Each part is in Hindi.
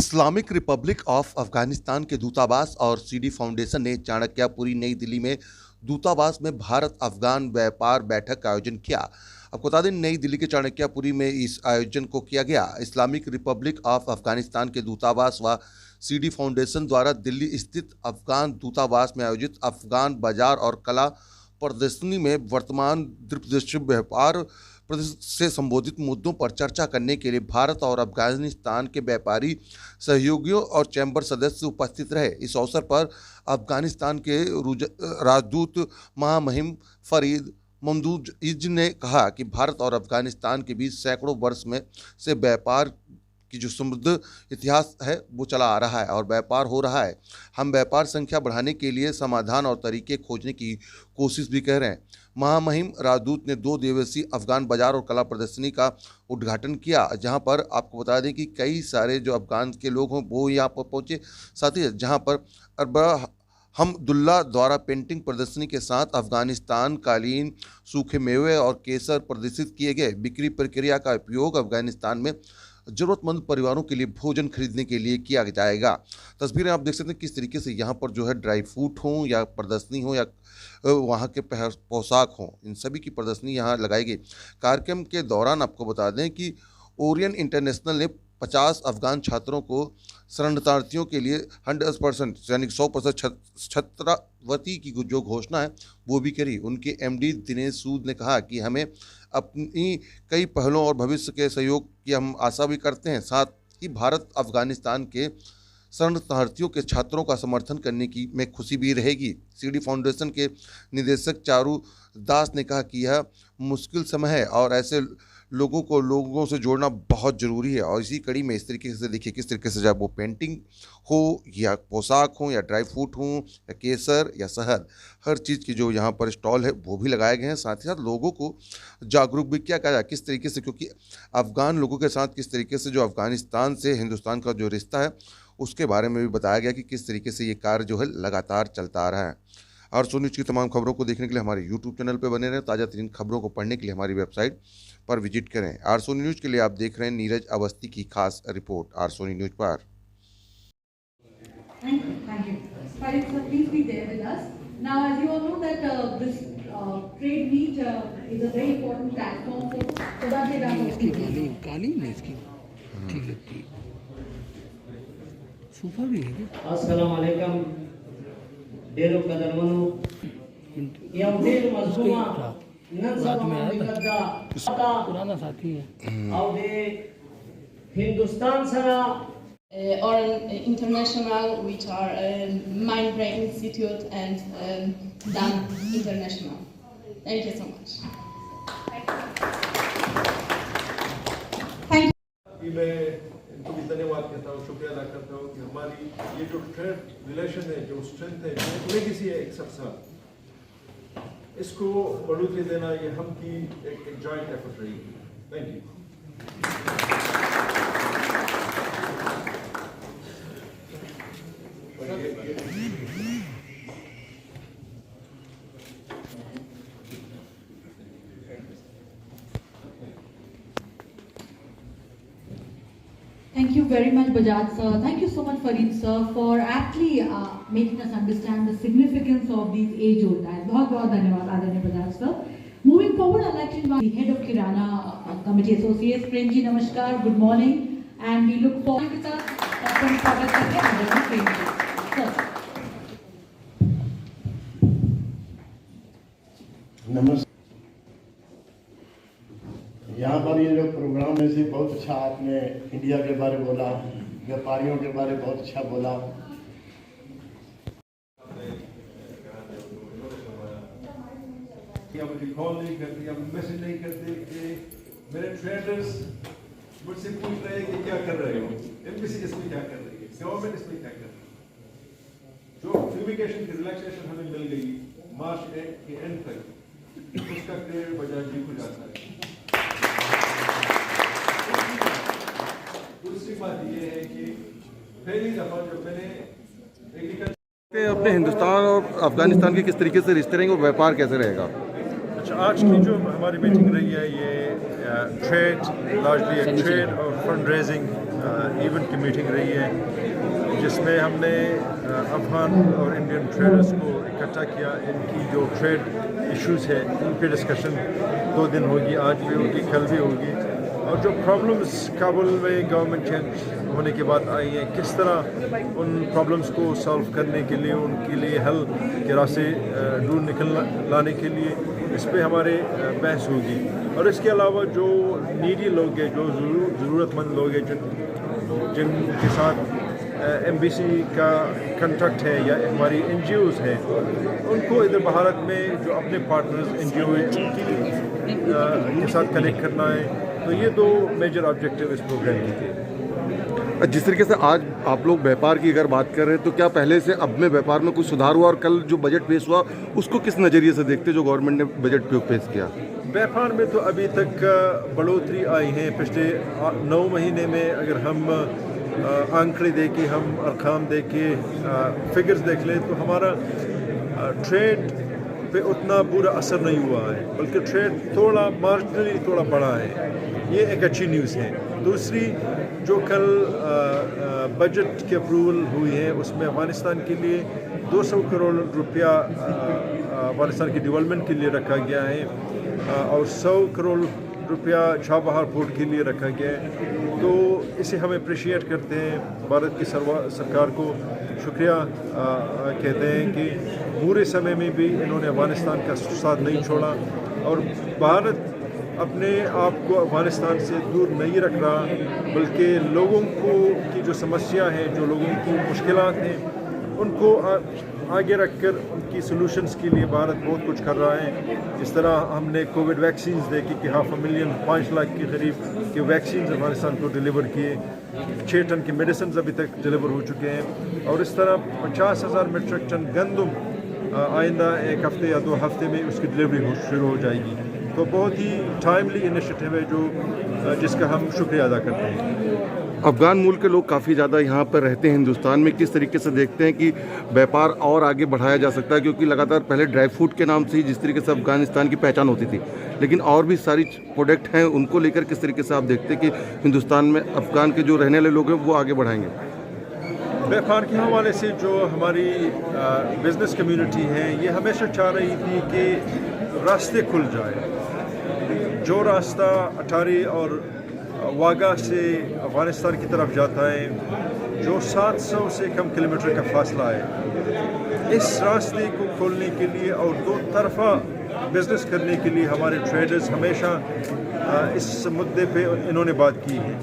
इस्लामिक रिपब्लिक ऑफ अफगानिस्तान के दूतावास और सीडी फाउंडेशन ने चाणक्यपुरी नई दिल्ली में दूतावास में भारत अफगान व्यापार बैठक का आयोजन किया। आपको बता दें, नई दिल्ली के चाणक्यपुरी में इस आयोजन को किया गया। इस्लामिक रिपब्लिक ऑफ अफगानिस्तान के दूतावास व सीडी फाउंडेशन द्वारा दिल्ली स्थित अफगान दूतावास में आयोजित अफगान बाजार और कला प्रदर्शनी में वर्तमान द्विपक्षीय व्यापार से संबोधित मुद्दों पर चर्चा करने के लिए भारत और अफगानिस्तान के व्यापारी सहयोगियों और चैम्बर सदस्य उपस्थित रहे। इस अवसर पर अफगानिस्तान के राजदूत महामहिम फरीद ममदूज ने कहा कि भारत और अफगानिस्तान के बीच सैकड़ों वर्ष में से व्यापार की जो समृद्ध इतिहास है वो चला आ रहा है और व्यापार हो रहा है। हम व्यापार संख्या बढ़ाने के लिए समाधान और तरीके खोजने की कोशिश भी कर रहे हैं। महामहिम राजदूत ने 2 दिवसीय अफगान बाजार और कला प्रदर्शनी का उद्घाटन किया, जहां पर आपको बता दें कि कई सारे जो अफगान के लोग हों वो यहाँ पर पहुंचे। साथ ही जहां पर हमदुल्ला द्वारा पेंटिंग प्रदर्शनी के साथ अफगानिस्तान कालीन, सूखे मेवे और केसर प्रदर्शित किए गए। बिक्री प्रक्रिया का उपयोग अफगानिस्तान में ज़रूरतमंद परिवारों के लिए भोजन खरीदने के लिए किया जाएगा। तस्वीरें आप देख सकते हैं किस तरीके से यहाँ पर जो है ड्राई फ्रूट हों या प्रदर्शनी हो या वहाँ के पोशाक हों, इन सभी की प्रदर्शनी यहाँ लगाई गई। कार्यक्रम के दौरान आपको बता दें कि ओरियन इंटरनेशनल ने 50 अफगान छात्रों को शरणार्थियों के लिए 100% यानी 100% छात्रवृत्ति की जो घोषणा है वो भी करी। उनके एमडी दिनेश सूद ने कहा कि हमें अपनी कई पहलों और भविष्य के सहयोग की हम आशा भी करते हैं। साथ ही भारत अफगानिस्तान के शरणार्थियों के छात्रों का समर्थन करने की में खुशी भी रहेगी। सीडी फाउंडेशन के निदेशक चारू दास ने कहा कि यह मुश्किल समय है और ऐसे लोगों से जोड़ना बहुत ज़रूरी है। और इसी कड़ी में इस तरीके से देखिए किस तरीके से जब वो पेंटिंग हो या पोशाक हो या ड्राई फ्रूट हो या केसर या शहद, हर चीज़ की जो यहाँ पर स्टॉल है वो भी लगाए गए हैं। साथ ही साथ लोगों को जागरूक भी किया गया किस तरीके से, क्योंकि अफ़गान लोगों के साथ किस तरीके से जो अफ़गानिस्तान से हिंदुस्तान का जो रिश्ता है उसके बारे में भी बताया गया कि किस तरीके से ये कार्य जो है लगातार चलता आ रहा है। आरसू न्यूज़ की तमाम खबरों को देखने के लिए हमारे यूट्यूब चैनल पर बने रहें। ताज़ा तरीन खबरों को पढ़ने के लिए हमारी वेबसाइट पर विजिट करें। आरसू न्यूज़ के लिए आप देख रहे हैं नीरज अवस्थी की खास रिपोर्ट आरसू न्यूज़ पर। Thank you. Farid sir, please be there with us. Now, as you all know that this trade meet is a very important platform for Sadaqah. इसकी काली नहीं इसकी ठीक लगती है। सूफा भी है क्या? अस्सलाम वालेकुम डेरो कदरमनो या उदेर मजलूमा रात में आया था, पुराना साथी है। और दे हिंदुस्तान सरा or international, which are Mind Brain Institute and DAN International. Thank you so much. Thank कि मैं इनको भी धन्यवाद कहता हूँ, शुक्रिया अदा करता हूँ कि हमारी ये जो ट्रेड रिलेशन है, जो स्ट्रेंथ है, जो उन्हें किसी है एक साथ इसको बढ़ोतरी देना ये हम की एक जॉइंट एफर्ट रही है। Thank you. Thank you very much, Bajaj sir. Thank you so much, Farid sir, for aptly making us understand the significance of these age-old ties. बहुत धन्यवाद आदरणीय Bajaj sir. Moving forward, I'd like to invite the head of Kirana Committee Associates, Prem ji, namaskar, good morning, and we look forward to the स्वागत करते हैं आदरणीय प्रेम जी। Sir. नमस्कार। यहाँ पर ये जो प्रोग्राम है से बहुत अच्छा आपने इंडिया के बारे बोला, व्यापारियों के बारे बहुत अच्छा बोला। या मुझे कॉल नहीं करते या मैसेज नहीं करते कि मेरे ट्रेडर्स मुझसे पूछ रहे हैं कि क्या कर रहे हो, एम्बेसी इसमें क्या कर रही है, गवर्नमेंट इसमें क्या कर रही है। जो फ्यूमिगेशन की रिलैक्सेशन हमें मिल गई मार्च के एंड तक, उसका क्रेडिट बजाज जी को जाता है। दूसरी बात ये है कि पहली दफा जब मैंने अपने हिंदुस्तान और अफगानिस्तान के किस तरीके से रिश्ते रहेंगे और व्यापार कैसे रहेगा? अच्छा, आज की जो हमारी मीटिंग रही है ये ट्रेड, लार्जली ट्रेड और फंड रेजिंग इवेंट की मीटिंग रही है, जिसमें हमने अफगान और इंडियन ट्रेडर्स को इकट्ठा किया। इनकी जो ट्रेड इश्यूज़ है उन पे डिस्कशन 2 दिन होगी, आज भी होगी, कल भी होगी। और जो प्रॉब्लम्स काबुल में गवर्नमेंट चेंज होने के बाद आई हैं, किस तरह उन प्रॉब्लम्स को सॉल्व करने के लिए, उनके लिए हल के रास्ते ढूंढ लाने के लिए इस पे हमारे बहस होगी। और इसके अलावा जो नीडी लोग हैं, जो ज़रूरतमंद लोग हैं, जिनके साथ एमबीसी का कंट्रैक्ट है या हमारी NGOs हैं, उनको इधर भारत में जो अपने पार्टनर्स NGO हैं के साथ कनेक्ट करना है। तो ये 2 मेजर ऑब्जेक्टिव इस प्रोग्राम के थे। जिस तरीके से आज आप लोग व्यापार की अगर बात कर रहे हैं तो क्या पहले से अब में व्यापार में कुछ सुधार हुआ, और कल जो बजट पेश हुआ उसको किस नज़रिए से देखते जो गवर्नमेंट ने बजट पेश किया? व्यापार में तो अभी तक बढ़ोतरी आई है। पिछले 9 महीने में अगर हम आंकड़े दे के, हम अरकाम दे के, फिगर्स देख लें तो हमारा ट्रेड पे उतना बुरा असर नहीं हुआ है, बल्कि ट्रेड थोड़ा मार्जिनली थोड़ा बढ़ा है। ये एक अच्छी न्यूज़ है। दूसरी, जो कल बजट की अप्रूवल हुई है उसमें अफगानिस्तान के लिए 200 करोड़ रुपया अफगानिस्तान की डेवलपमेंट के लिए रखा गया है और 100 करोड़ रुपया छाबहार पोर्ट के लिए रखा गया है। तो इसे हम अप्रिशिएट करते हैं, भारत की सरकार को शुक्रिया कहते हैं कि बुरे समय में भी इन्होंने अफगानिस्तान का साथ नहीं छोड़ा, और भारत अपने आप को अफगानिस्तान से दूर नहीं रख रहा, बल्कि लोगों को की जो समस्या है, जो लोगों की मुश्किलात हैं, उनको आगे रखकर उनकी सॉल्यूशंस के लिए भारत बहुत कुछ कर रहा है। इस तरह हमने कोविड वैक्सीन देखी कि 500,000 लाख के करीब के वैक्सीन अफगानिस्तान को डिलीवर किए, 6 टन की मेडिसिन अभी तक डिलीवर हो चुके हैं, और इस तरह 50,000 मीट्रिक टन गंदम आइंदा 1 हफ्ते या 2 हफ्ते में उसकी डिलीवरी शुरू हो जाएगी। तो बहुत ही टाइमली इनिशिएटिव है जिसका हम शुक्रिया अदा करते हैं। अफगान मूल के लोग काफ़ी ज़्यादा यहाँ पर रहते हैं हिंदुस्तान में, किस तरीके से देखते हैं कि व्यापार और आगे बढ़ाया जा सकता है? क्योंकि लगातार पहले ड्राई फ्रूट के नाम से ही जिस तरीके से अफगानिस्तान की पहचान होती थी, लेकिन और भी सारी प्रोडक्ट हैं, उनको लेकर किस तरीके से आप देखते हैं कि हिंदुस्तान में अफगान के जो रहने वाले लोग हैं वो आगे बढ़ाएंगे? व्यापार के हवाले से जो हमारी बिजनेस कम्युनिटी है, ये हमेशा चाह रही थी कि रास्ते खुल जाए। जो रास्ता अटारी और वागा से अफगानिस्तान की तरफ जाता है, जो 700 से कम किलोमीटर का फासला है, इस रास्ते को खोलने के लिए और 2 तरफा बिजनेस करने के लिए हमारे ट्रेडर्स हमेशा इस मुद्दे पे इन्होंने बात की है।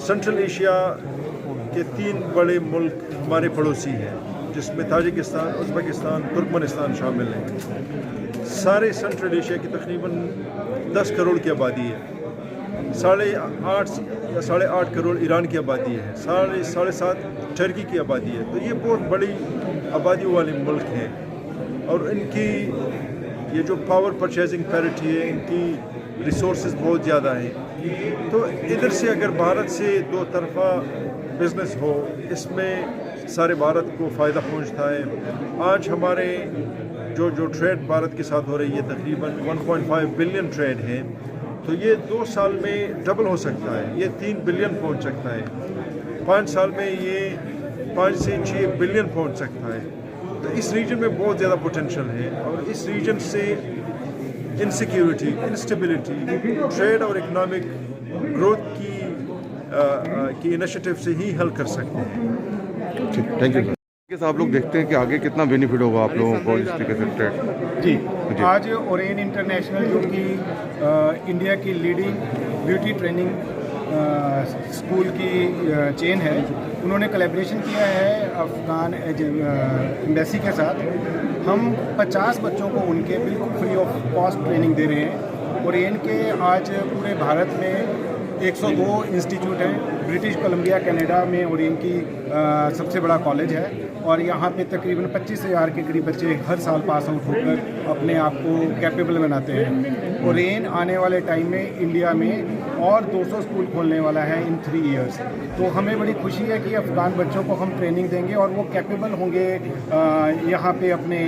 सेंट्रल एशिया के 3 बड़े मुल्क हमारे पड़ोसी हैं, जिसमें ताजिकिस्तान, उज़्बेकिस्तान, तुर्कमेनिस्तान शामिल हैं। सारे सेंट्रल एशिया की तकरीबन 10 करोड़ की आबादी है, 8.5 करोड़ ईरान की आबादी है, 7.5 टर्की की आबादी है। तो ये बहुत बड़ी आबादी वाले मुल्क हैं, और इनकी ये जो पावर परचेजिंग पैरिटी है, इनकी रिसोर्सेज बहुत ज़्यादा हैं। तो इधर से अगर भारत से 2 तरफा बिज़नेस हो, इसमें सारे भारत को फ़ायदा पहुंचता है। आज हमारे जो ट्रेड भारत के साथ हो रही है, तकरीबन 1.5 बिलियन ट्रेड है, तो ये 2 साल में डबल हो सकता है, ये 3 बिलियन पहुंच सकता है, 5 साल में ये 5 से 6 बिलियन पहुंच सकता है। तो इस रीजन में बहुत ज़्यादा पोटेंशियल है, और इस रीजन से इनसिक्योरिटी, इंस्टेबिलिटी, ट्रेड और इकोनॉमिक ग्रोथ की इनिशिएटिव से ही हल कर सकते हैं। ठीक, थैंक यू। आप लोग देखते हैं कि आगे कितना बेनिफिट होगा आप लोगों को इस तरीके से ट्रेड? जी, आज ओरेन इंटरनेशनल, जो कि इंडिया की लीडिंग ब्यूटी ट्रेनिंग स्कूल की चेन है, उन्होंने कोलैबोरेशन किया है अफगान एम्बेसी के साथ। हम 50 बच्चों को उनके बिल्कुल फ्री ऑफ कॉस्ट ट्रेनिंग दे रहे हैं। ओरेन के आज पूरे भारत में 102 इंस्टीट्यूट हैं। ब्रिटिश कोलंबिया कनाडा में ओरेन की सबसे बड़ा कॉलेज है और यहाँ पे तकरीबन 25,000 के करीब बच्चे हर साल पास आउट होकर अपने आप को कैपेबल बनाते हैं। ओरेन आने वाले टाइम में इंडिया में और 200 स्कूल खोलने वाला है इन 3 इयर्स। तो हमें बड़ी खुशी है कि अफ़गान बच्चों को हम ट्रेनिंग देंगे और वो कैपेबल होंगे, यहाँ पे अपने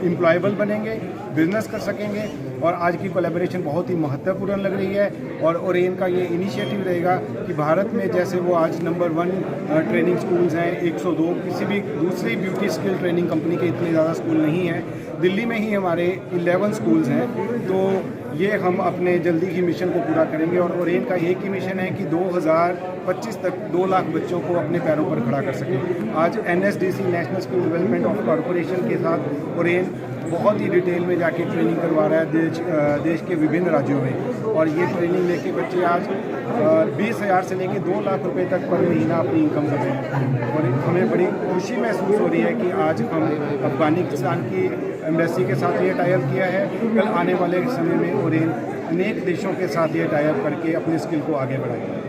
एम्प्लॉयबल बनेंगे, बिजनेस कर सकेंगे। और आज की कोलैबोरेशन बहुत ही महत्वपूर्ण लग रही है और ओरेन का ये इनिशिएटिव रहेगा कि भारत में जैसे वो आज नंबर 1 ट्रेनिंग स्कूल्स हैं, 102, किसी भी दूसरी ब्यूटी स्किल ट्रेनिंग कंपनी के इतने ज़्यादा स्कूल नहीं हैं। दिल्ली में ही हमारे 11 स्कूल्स हैं। तो ये हम अपने जल्दी ही मिशन को पूरा करेंगे और ओरेन का एक ही मिशन है कि 2025 तक 2 लाख बच्चों को अपने पैरों पर खड़ा कर सकें। आज NSDC national skill development of corporation के साथ ओरेन बहुत ही डिटेल में जाके ट्रेनिंग करवा रहा है देश के विभिन्न राज्यों में और ये ट्रेनिंग लेके बच्चे आज 20,000 से लेके 2 लाख रुपए तक पर महीना अपनी इनकम कर रहे हैं। और हमें बड़ी खुशी महसूस हो रही है कि आज हम अफगानिस्तान की एम्बेसी के साथ ये टाई अप किया है। कल आने वाले समय में ओरेन अनेक देशों के साथ ये टाई अप करके अपने स्किल को आगे बढ़ाएगा।